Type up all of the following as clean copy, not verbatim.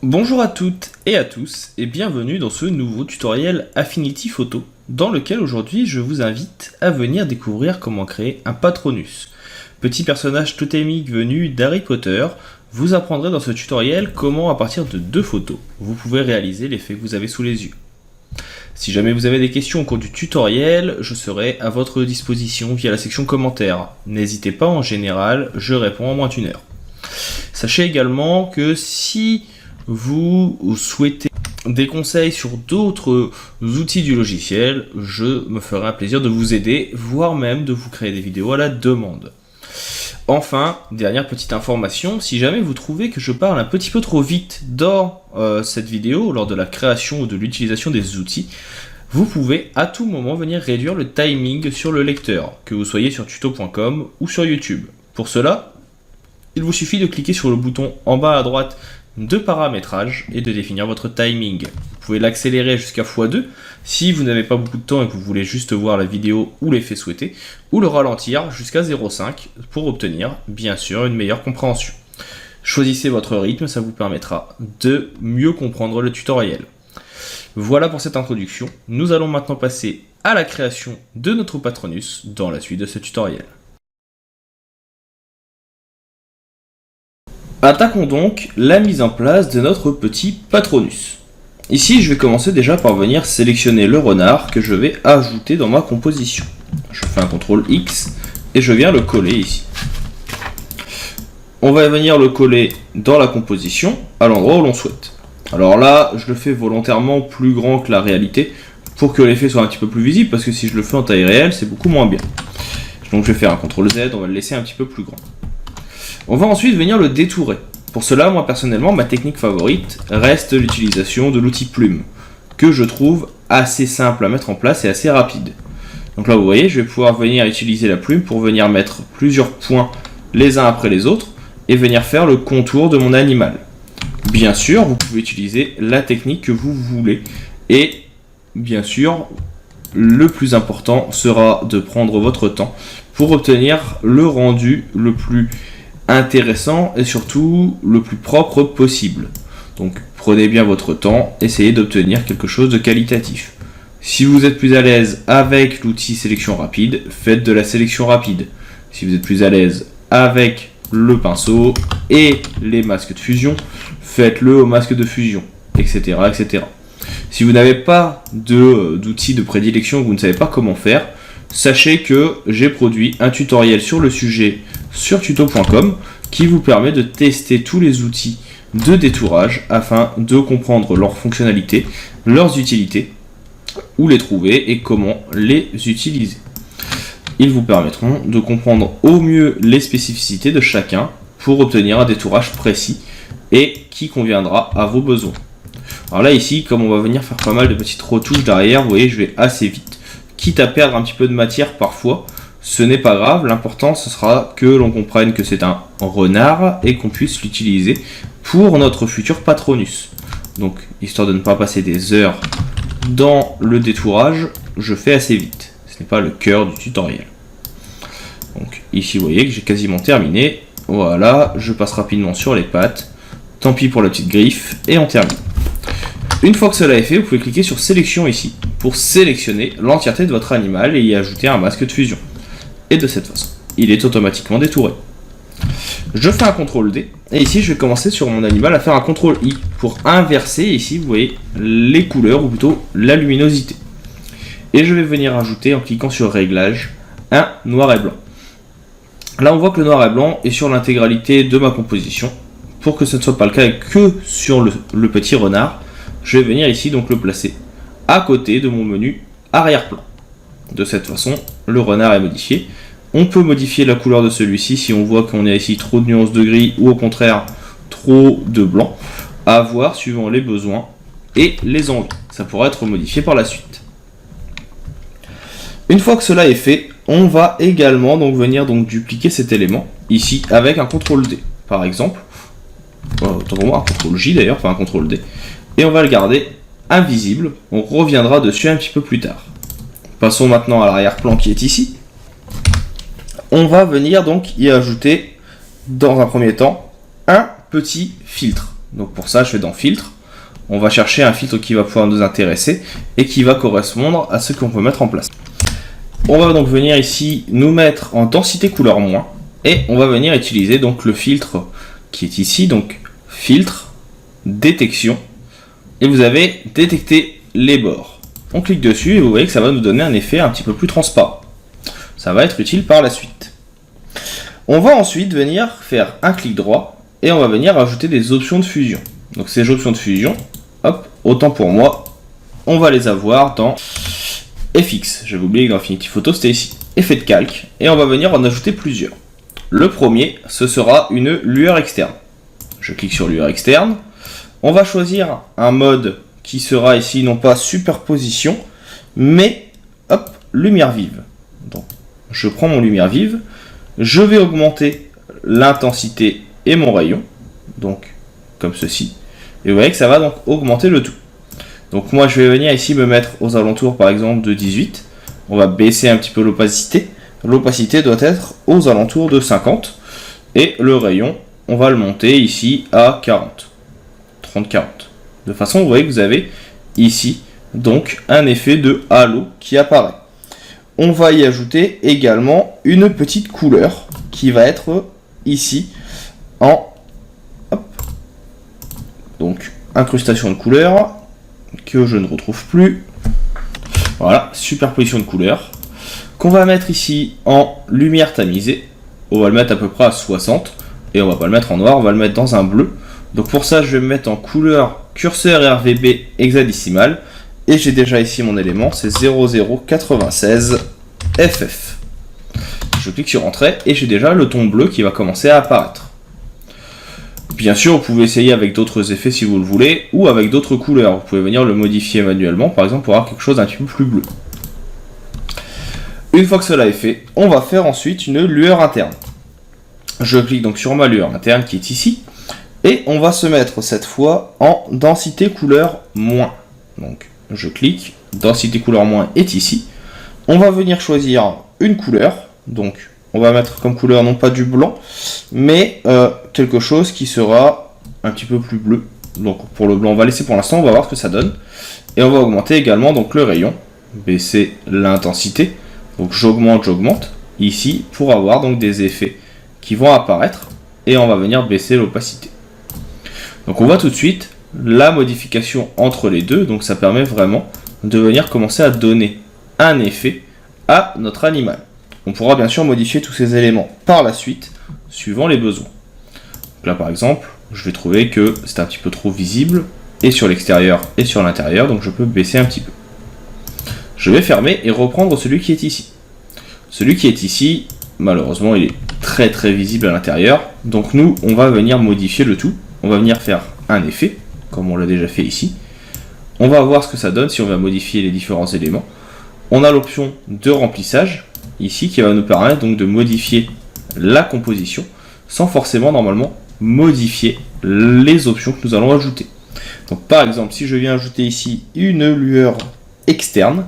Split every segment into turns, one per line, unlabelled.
Bonjour à toutes et à tous et bienvenue dans ce nouveau tutoriel Affinity Photo dans lequel aujourd'hui je vous invite à venir découvrir comment créer un Patronus. Petit personnage totémique venu d'Harry Potter, vous apprendrez dans ce tutoriel comment à partir de 2 photos vous pouvez réaliser l'effet que vous avez sous les yeux. Si jamais vous avez des questions au cours du tutoriel, je serai à votre disposition via la section commentaires. N'hésitez pas, en général, je réponds en moins d'1 heure. Sachez également que si vous souhaitez des conseils sur d'autres outils du logiciel, je me ferai un plaisir de vous aider, voire même de vous créer des vidéos à la demande. Enfin, dernière petite information, si jamais vous trouvez que je parle un petit peu trop vite dans cette vidéo, lors de la création ou de l'utilisation des outils, vous pouvez à tout moment venir réduire le timing sur le lecteur, que vous soyez sur tuto.com ou sur YouTube. Pour cela, il vous suffit de cliquer sur le bouton en bas à droite de paramétrage et de définir votre timing. Vous pouvez l'accélérer jusqu'à x2 si vous n'avez pas beaucoup de temps et que vous voulez juste voir la vidéo ou l'effet souhaité, ou le ralentir jusqu'à 0,5 pour obtenir bien sûr une meilleure compréhension. Choisissez votre rythme, ça vous permettra de mieux comprendre le tutoriel. Voilà pour cette introduction, nous allons maintenant passer à la création de notre Patronus dans la suite de ce tutoriel. Attaquons donc la mise en place de notre petit Patronus. Ici, je vais commencer déjà par venir sélectionner le renard que je vais ajouter dans ma composition. Je fais un CTRL X et je viens le coller ici. On va venir le coller dans la composition à l'endroit où l'on souhaite. Alors là, je le fais volontairement plus grand que la réalité pour que l'effet soit un petit peu plus visible, parce que si je le fais en taille réelle, c'est beaucoup moins bien. Donc je vais faire un CTRL Z, on va le laisser un petit peu plus grand. On va ensuite venir le détourer. Pour cela, moi personnellement, ma technique favorite reste l'utilisation de l'outil plume, que je trouve assez simple à mettre en place et assez rapide. Donc là, vous voyez, je vais pouvoir venir utiliser la plume pour venir mettre plusieurs points les uns après les autres et venir faire le contour de mon animal. Bien sûr, vous pouvez utiliser la technique que vous voulez et bien sûr, le plus important sera de prendre votre temps pour obtenir le rendu le plus intéressant et surtout le plus propre possible. Donc prenez bien votre temps, essayez d'obtenir quelque chose de qualitatif. Si vous êtes plus à l'aise avec l'outil sélection rapide, faites de la sélection rapide. Si vous êtes plus à l'aise avec le pinceau et les masques de fusion, faites-le au masque de fusion, etc. etc. Si vous n'avez pas d'outil de prédilection, que vous ne savez pas comment faire, sachez que j'ai produit un tutoriel sur le sujet sur tuto.com qui vous permet de tester tous les outils de détourage afin de comprendre leurs fonctionnalités, leurs utilités, où les trouver et comment les utiliser. Ils vous permettront de comprendre au mieux les spécificités de chacun pour obtenir un détourage précis et qui conviendra à vos besoins. Alors là ici, comme on va venir faire pas mal de petites retouches derrière, vous voyez, je vais assez vite. Quitte à perdre un petit peu de matière parfois, ce n'est pas grave, l'important ce sera que l'on comprenne que c'est un renard et qu'on puisse l'utiliser pour notre futur Patronus. Donc, histoire de ne pas passer des heures dans le détourage, je fais assez vite. Ce n'est pas le cœur du tutoriel. Donc ici, vous voyez que j'ai quasiment terminé. Voilà, je passe rapidement sur les pattes. Tant pis pour la petite griffe et on termine. Une fois que cela est fait, vous pouvez cliquer sur sélection ici pour sélectionner l'entièreté de votre animal et y ajouter un masque de fusion. Et de cette façon, il est automatiquement détouré. Je fais un CTRL D et ici je vais commencer sur mon animal à faire un CTRL I pour inverser ici, vous voyez, les couleurs ou plutôt la luminosité. Et je vais venir ajouter en cliquant sur réglages un noir et blanc. Là on voit que le noir et blanc est sur l'intégralité de ma composition. Pour que ce ne soit pas le cas et que sur le petit renard, je vais venir ici donc le placer à côté de mon menu arrière-plan. De cette façon, le renard est modifié. On peut modifier la couleur de celui-ci si on voit qu'on a ici trop de nuances de gris ou au contraire trop de blanc, à voir suivant les besoins et les envies. Ça pourra être modifié par la suite. Une fois que cela est fait, on va également donc venir donc dupliquer cet élément ici avec un CTRL D par exemple. Autant pour moi, un CTRL J d'ailleurs, enfin un CTRL D. Et on va le garder invisible. On reviendra dessus un petit peu plus tard. Passons maintenant à l'arrière-plan qui est ici. On va venir donc y ajouter, dans un premier temps, un petit filtre. Donc pour ça, je vais dans filtre. On va chercher un filtre qui va pouvoir nous intéresser et qui va correspondre à ce qu'on peut mettre en place. On va donc venir ici nous mettre en densité couleur moins et on va venir utiliser donc le filtre qui est ici, donc filtre, détection, et vous avez détecté les bords. On clique dessus et vous voyez que ça va nous donner un effet un petit peu plus transparent. Ça va être utile par la suite. On va ensuite venir faire un clic droit et on va venir ajouter des options de fusion. Donc ces options de fusion, hop, autant pour moi, on va les avoir dans FX. J'avais oublié que dans Affinity Photo c'était ici. Effet de calque, et on va venir en ajouter plusieurs. Le premier, ce sera une lueur externe. Je clique sur lueur externe. On va choisir un mode qui sera ici non pas superposition, mais hop, lumière vive. Donc je prends mon lumière vive, je vais augmenter l'intensité et mon rayon, donc comme ceci. Et vous voyez que ça va donc augmenter le tout. Donc moi je vais venir ici me mettre aux alentours par exemple de 18. On va baisser un petit peu l'opacité. L'opacité doit être aux alentours de 50. Et le rayon, on va le monter ici à 40. 30-40. De façon, vous voyez que vous avez ici donc un effet de halo qui apparaît. On va y ajouter également une petite couleur qui va être ici en hop, donc incrustation de couleurs que je ne retrouve plus. Voilà, superposition de couleurs qu'on va mettre ici en lumière tamisée. On va le mettre à peu près à 60 et on va pas le mettre en noir, on va le mettre dans un bleu. Donc pour ça, je vais me mettre en couleur curseur RVB hexadécimal et j'ai déjà ici mon élément, c'est 0096 FF. Je clique sur Entrée et j'ai déjà le ton bleu qui va commencer à apparaître. Bien sûr, vous pouvez essayer avec d'autres effets si vous le voulez, ou avec d'autres couleurs. Vous pouvez venir le modifier manuellement, par exemple pour avoir quelque chose d'un petit peu plus bleu. Une fois que cela est fait, on va faire ensuite une lueur interne. Je clique donc sur ma lueur interne qui est ici, et on va se mettre cette fois en densité couleur moins. Donc je clique, densité couleur moins est ici. On va venir choisir une couleur, donc on va mettre comme couleur non pas du blanc, mais quelque chose qui sera un petit peu plus bleu. Donc pour le blanc, on va laisser pour l'instant, on va voir ce que ça donne. Et on va augmenter également donc le rayon, baisser l'intensité. Donc j'augmente ici pour avoir donc des effets qui vont apparaître et on va venir baisser l'opacité. Donc on voit tout de suite la modification entre les deux, donc ça permet vraiment de venir commencer à donner un effet à notre animal. On pourra bien sûr modifier tous ces éléments par la suite, suivant les besoins. Donc là par exemple, je vais trouver que c'est un petit peu trop visible, et sur l'extérieur et sur l'intérieur, donc je peux baisser un petit peu. Je vais fermer et reprendre celui qui est ici. Celui qui est ici, malheureusement, il est très très visible à l'intérieur, donc nous, on va venir modifier le tout. On va venir faire un effet, comme on l'a déjà fait ici. On va voir ce que ça donne si on va modifier les différents éléments. On a l'option de remplissage, ici, qui va nous permettre donc de modifier la composition, sans forcément, normalement, modifier les options que nous allons ajouter. Donc, par exemple, si je viens ajouter ici une lueur externe,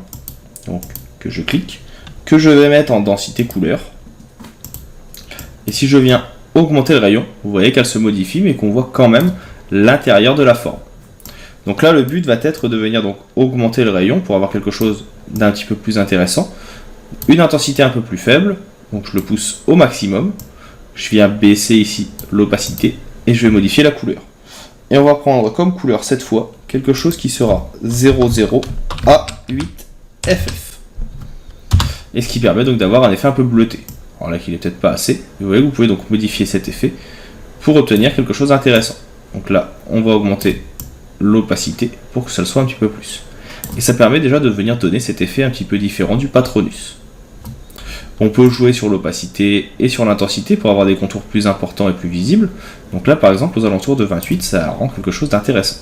donc que je clique, que je vais mettre en densité couleur, et si je viens augmenter le rayon, vous voyez qu'elle se modifie, mais qu'on voit quand même l'intérieur de la forme. Donc là, le but va être de venir donc augmenter le rayon pour avoir quelque chose d'un petit peu plus intéressant. Une intensité un peu plus faible, donc je le pousse au maximum. Je viens baisser ici l'opacité et je vais modifier la couleur. Et on va prendre comme couleur cette fois quelque chose qui sera 00A8FF. Et ce qui permet donc d'avoir un effet un peu bleuté. Alors là qu'il est peut-être pas assez, mais vous voyez que vous pouvez donc modifier cet effet pour obtenir quelque chose d'intéressant. Donc là, on va augmenter l'opacité pour que ça le soit un petit peu plus. Et ça permet déjà de venir donner cet effet un petit peu différent du Patronus. On peut jouer sur l'opacité et sur l'intensité pour avoir des contours plus importants et plus visibles. Donc là, par exemple, aux alentours de 28, ça rend quelque chose d'intéressant.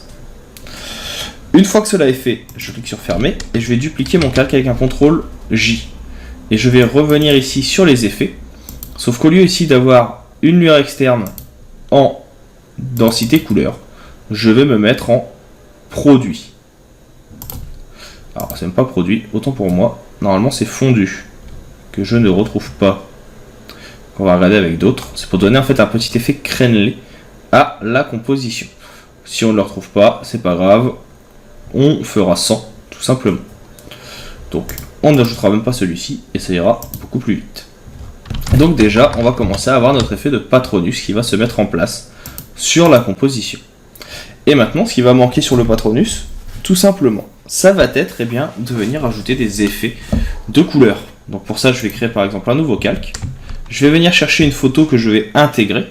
Une fois que cela est fait, je clique sur fermer et je vais dupliquer mon calque avec un CTRL J. Et je vais revenir ici sur les effets. Sauf qu'au lieu ici d'avoir une lueur externe en densité couleur, je vais me mettre en produit. Alors, c'est même pas produit, autant pour moi. Normalement, c'est fondu, que je ne retrouve pas. On va regarder avec d'autres. C'est pour donner en fait un petit effet crénelé à la composition. Si on ne le retrouve pas, c'est pas grave, on fera 100 tout simplement. Donc on n'ajoutera même pas celui-ci et ça ira beaucoup plus vite. Donc déjà, on va commencer à avoir notre effet de Patronus qui va se mettre en place sur la composition. Et maintenant, ce qui va manquer sur le Patronus, tout simplement, ça va être de venir ajouter des effets de couleurs. Donc pour ça, je vais créer par exemple un nouveau calque. Je vais venir chercher une photo que je vais intégrer.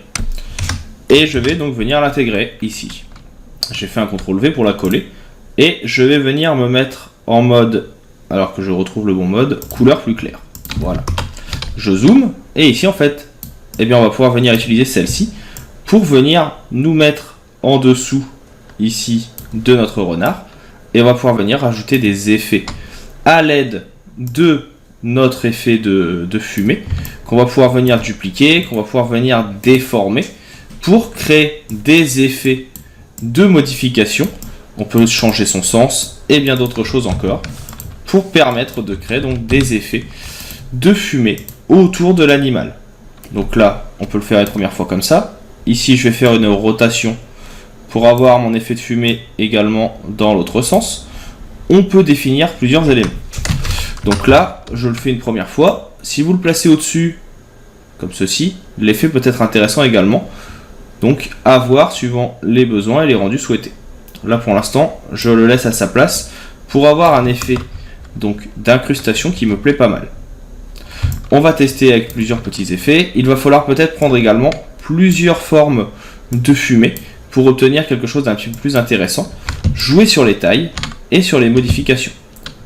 Et je vais donc venir l'intégrer ici. J'ai fait un CTRL V pour la coller. Et je vais venir me mettre en mode, alors que je retrouve le bon mode, couleur plus claire. Voilà. Je zoome. Et ici en fait, on va pouvoir venir utiliser celle-ci pour venir nous mettre en dessous ici de notre renard. Et on va pouvoir venir ajouter des effets à l'aide de notre effet de fumée qu'on va pouvoir venir dupliquer, qu'on va pouvoir venir déformer pour créer des effets de modification. On peut changer son sens et bien d'autres choses encore pour permettre de créer donc des effets de fumée autour de l'animal. Donc là, on peut le faire la première fois comme ça. Ici, je vais faire une rotation pour avoir mon effet de fumée également dans l'autre sens. On peut définir plusieurs éléments. Donc là, je le fais une première fois. Si vous le placez au-dessus, comme ceci, l'effet peut être intéressant également. Donc à voir suivant les besoins et les rendus souhaités. Là pour l'instant, je le laisse à sa place pour avoir un effet donc d'incrustation qui me plaît pas mal. On va tester avec plusieurs petits effets. Il va falloir peut-être prendre également plusieurs formes de fumée pour obtenir quelque chose d'un petit peu plus intéressant. Jouer sur les tailles et sur les modifications.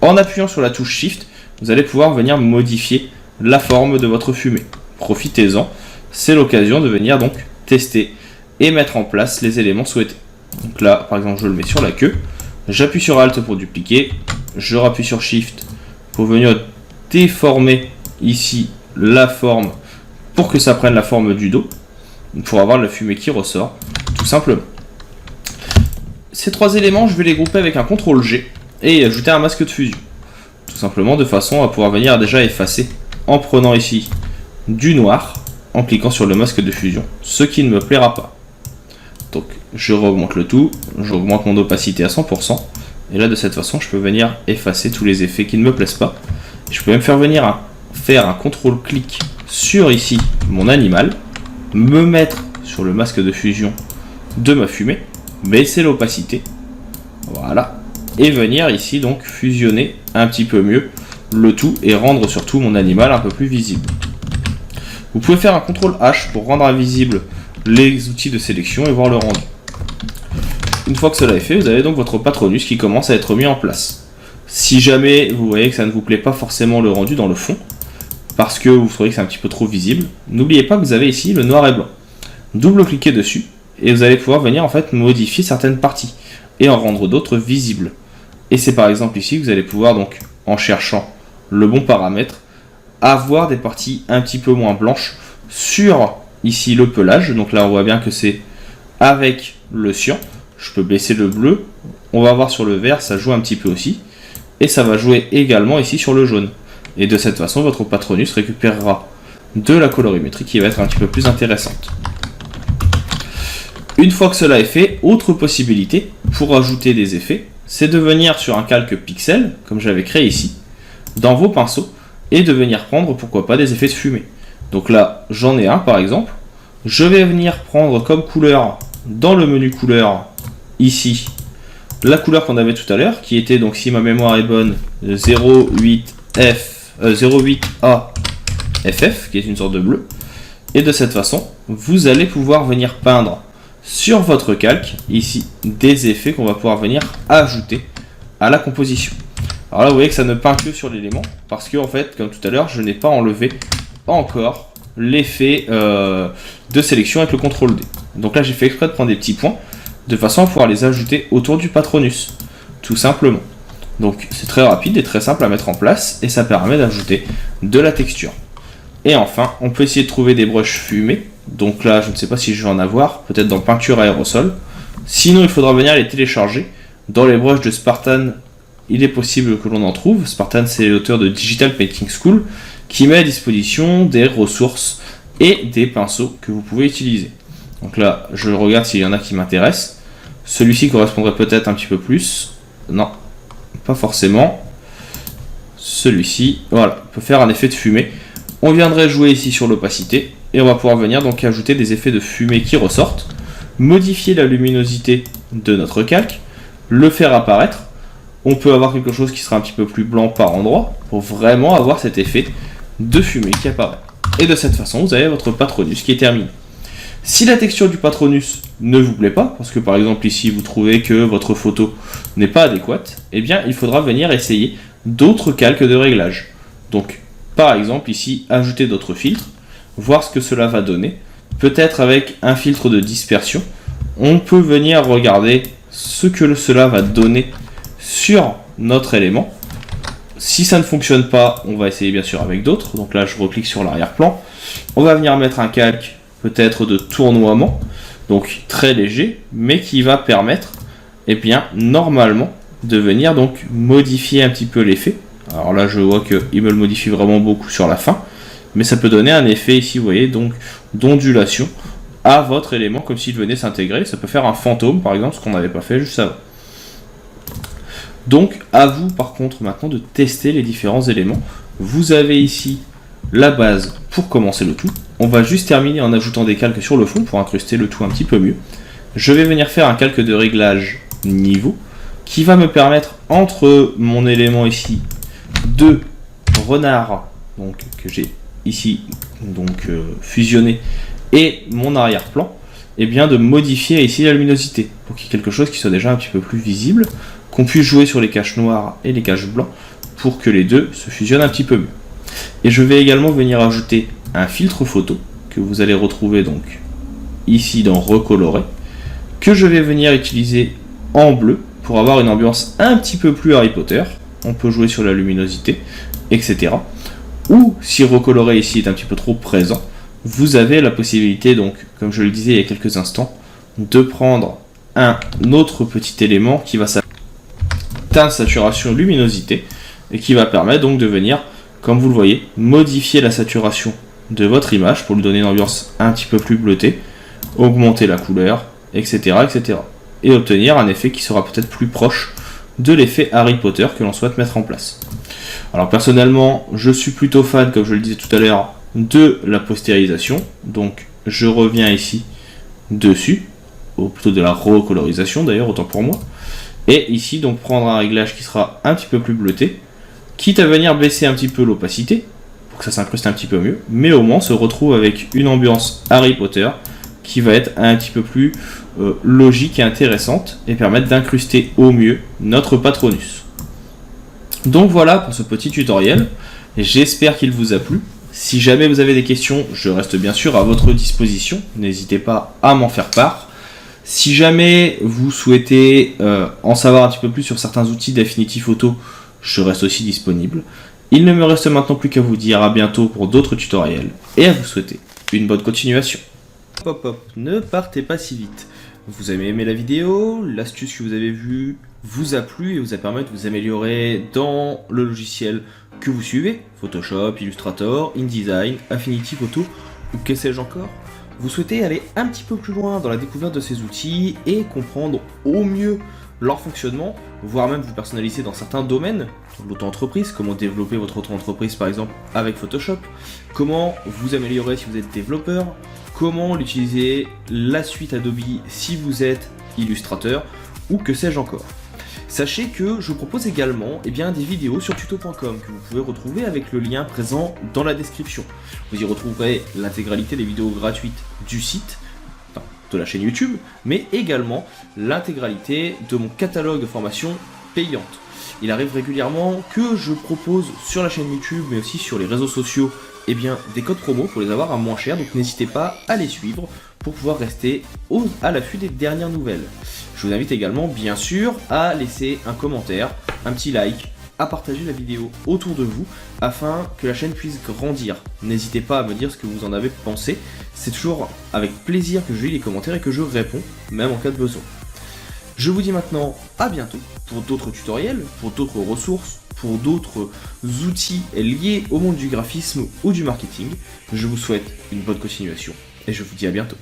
En appuyant sur la touche Shift, vous allez pouvoir venir modifier la forme de votre fumée. Profitez-en, c'est l'occasion de venir donc tester et mettre en place les éléments souhaités. Donc là, par exemple, je le mets sur la queue, j'appuie sur Alt pour dupliquer, je rappuie sur Shift pour venir déformer ici la forme pour que ça prenne la forme du dos, pour avoir la fumée qui ressort, tout simplement. Ces trois éléments, je vais les grouper avec un CTRL G et ajouter un masque de fusion. Tout simplement de façon à pouvoir venir déjà effacer en prenant ici du noir, en cliquant sur le masque de fusion, ce qui ne me plaira pas. Donc je augmente le tout, j'augmente mon opacité à 100%, et là de cette façon je peux venir effacer tous les effets qui ne me plaisent pas. Je peux même faire venir faire un CTRL-clic sur ici mon animal, me mettre sur le masque de fusion de ma fumée, baisser l'opacité, voilà, et venir ici donc fusionner un petit peu mieux le tout et rendre surtout mon animal un peu plus visible. Vous pouvez faire un CTRL H pour rendre invisible les outils de sélection et voir le rendu. Une fois que cela est fait, vous avez donc votre Patronus qui commence à être mis en place. Si jamais vous voyez que ça ne vous plaît pas forcément le rendu dans le fond, parce que vous trouvez que c'est un petit peu trop visible, n'oubliez pas que vous avez ici le noir et blanc. Double-cliquez dessus et vous allez pouvoir venir en fait modifier certaines parties et en rendre d'autres visibles. Et c'est par exemple ici que vous allez pouvoir donc, en cherchant le bon paramètre, avoir des parties un petit peu moins blanches sur ici le pelage. Donc là on voit bien que c'est avec le cyan. Je peux baisser le bleu. On va voir sur le vert, ça joue un petit peu aussi. Et ça va jouer également ici sur le jaune. Et de cette façon, votre Patronus récupérera de la colorimétrie qui va être un petit peu plus intéressante. Une fois que cela est fait, autre possibilité pour ajouter des effets, c'est de venir sur un calque pixel, comme j'avais créé ici, dans vos pinceaux, et de venir prendre, pourquoi pas, des effets de fumée. Donc là, j'en ai un par exemple. Je vais venir prendre comme couleur, dans le menu couleur, ici, la couleur qu'on avait tout à l'heure, qui était donc, si ma mémoire est bonne, 08AFF, qui est une sorte de bleu. Et de cette façon, vous allez pouvoir venir peindre sur votre calque, ici, des effets qu'on va pouvoir venir ajouter à la composition. Alors là, vous voyez que ça ne peint que sur l'élément, parce que, en fait, comme tout à l'heure, je n'ai pas enlevé encore l'effet de sélection avec le CTRL D. Donc là, j'ai fait exprès de prendre des petits points, de façon à pouvoir les ajouter autour du Patronus, tout simplement. Donc c'est très rapide et très simple à mettre en place, et ça permet d'ajouter de la texture. Et enfin, on peut essayer de trouver des brushes fumées. Donc là, je ne sais pas si je vais en avoir, peut-être dans peinture aérosol. Sinon, il faudra venir les télécharger. Dans les brushes de Spartan, il est possible que l'on en trouve. Spartan, c'est l'auteur de Digital Painting School, qui met à disposition des ressources et des pinceaux que vous pouvez utiliser. Donc là, je regarde s'il y en a qui m'intéressent. Celui-ci correspondrait peut-être un petit peu plus. Non, pas forcément. Celui-ci, voilà, peut faire un effet de fumée. On viendrait jouer ici sur l'opacité et on va pouvoir venir donc ajouter des effets de fumée qui ressortent, modifier la luminosité de notre calque, le faire apparaître. On peut avoir quelque chose qui sera un petit peu plus blanc par endroit pour vraiment avoir cet effet de fumée qui apparaît. Et de cette façon, vous avez votre Patronus qui est terminé. Si la texture du Patronus ne vous plaît pas, parce que par exemple ici vous trouvez que votre photo n'est pas adéquate, eh bien il faudra venir essayer d'autres calques de réglage. Donc par exemple ici, ajouter d'autres filtres, voir ce que cela va donner. Peut-être avec un filtre de dispersion, on peut venir regarder ce que cela va donner sur notre élément. Si ça ne fonctionne pas, on va essayer bien sûr avec d'autres. Donc là je reclique sur l'arrière-plan. On va venir mettre un calque peut-être de tournoiement, donc très léger, mais qui va permettre, eh bien, normalement, de venir donc modifier un petit peu l'effet. Alors là, je vois qu'il me le modifie vraiment beaucoup sur la fin, mais ça peut donner un effet ici, vous voyez, donc d'ondulation à votre élément, comme s'il venait s'intégrer. Ça peut faire un fantôme, par exemple, ce qu'on n'avait pas fait juste avant. Donc, à vous, par contre, maintenant, de tester les différents éléments. Vous avez ici la base pour commencer le tout. On va juste terminer en ajoutant des calques sur le fond pour incruster le tout un petit peu mieux. Je vais venir faire un calque de réglage niveau qui va me permettre, entre mon élément ici de renard, donc que j'ai ici donc fusionné, et mon arrière-plan, et bien de modifier ici la luminosité pour qu'il y ait quelque chose qui soit déjà un petit peu plus visible, qu'on puisse jouer sur les caches noires et les caches blancs pour que les deux se fusionnent un petit peu mieux. Et je vais également venir ajouter un filtre photo que vous allez retrouver donc ici dans recolorer, que je vais venir utiliser en bleu pour avoir une ambiance un petit peu plus Harry Potter. On peut jouer sur la luminosité, etc. Ou si recolorer ici est un petit peu trop présent, vous avez la possibilité donc, comme je le disais il y a quelques instants, de prendre un autre petit élément qui va s'appeler teinte saturation luminosité et qui va permettre donc de venir, comme vous le voyez, modifier la saturation de votre image pour lui donner une ambiance un petit peu plus bleutée, augmenter la couleur, etc., etc. et obtenir un effet qui sera peut-être plus proche de l'effet Harry Potter que l'on souhaite mettre en place. Alors personnellement, je suis plutôt fan, comme je le disais tout à l'heure, de la postérisation, donc je reviens ici dessus, ou plutôt de la recolorisation d'ailleurs, autant pour moi, et ici donc prendre un réglage qui sera un petit peu plus bleuté, quitte à venir baisser un petit peu l'opacité, pour que ça s'incruste un petit peu mieux, mais au moins on se retrouve avec une ambiance Harry Potter qui va être un petit peu plus logique et intéressante, et permettre d'incruster au mieux notre Patronus. Donc voilà pour ce petit tutoriel, j'espère qu'il vous a plu. Si jamais vous avez des questions, je reste bien sûr à votre disposition, n'hésitez pas à m'en faire part. Si jamais vous souhaitez en savoir un petit peu plus sur certains outils d'Affinity Photo, je reste aussi disponible. Il ne me reste maintenant plus qu'à vous dire à bientôt pour d'autres tutoriels et à vous souhaiter une bonne continuation. Hop hop, ne partez pas si vite. Vous avez aimé la vidéo, l'astuce que vous avez vue vous a plu et vous a permis de vous améliorer dans le logiciel que vous suivez, Photoshop, Illustrator, InDesign, Affinity Photo ou que sais-je encore. Vous souhaitez aller un petit peu plus loin dans la découverte de ces outils et comprendre au mieux leur fonctionnement, voire même vous personnaliser dans certains domaines, l'auto-entreprise, comment développer votre auto-entreprise par exemple avec Photoshop, comment vous améliorer si vous êtes développeur, comment l'utiliser la suite Adobe si vous êtes illustrateur, ou que sais-je encore. Sachez que je propose également des vidéos sur tuto.com que vous pouvez retrouver avec le lien présent dans la description. Vous y retrouverez l'intégralité des vidéos gratuites du site, de la chaîne YouTube, mais également l'intégralité de mon catalogue de formations payantes. Il arrive régulièrement que je propose sur la chaîne YouTube, mais aussi sur les réseaux sociaux, des codes promo pour les avoir à moins cher, donc n'hésitez pas à les suivre pour pouvoir rester à l'affût des dernières nouvelles. Je vous invite également, bien sûr, à laisser un commentaire, un petit like, à partager la vidéo autour de vous, afin que la chaîne puisse grandir. N'hésitez pas à me dire ce que vous en avez pensé, c'est toujours avec plaisir que je lis les commentaires et que je réponds, même en cas de besoin. Je vous dis maintenant à bientôt pour d'autres tutoriels, pour d'autres ressources, pour d'autres outils liés au monde du graphisme ou du marketing. Je vous souhaite une bonne continuation et je vous dis à bientôt.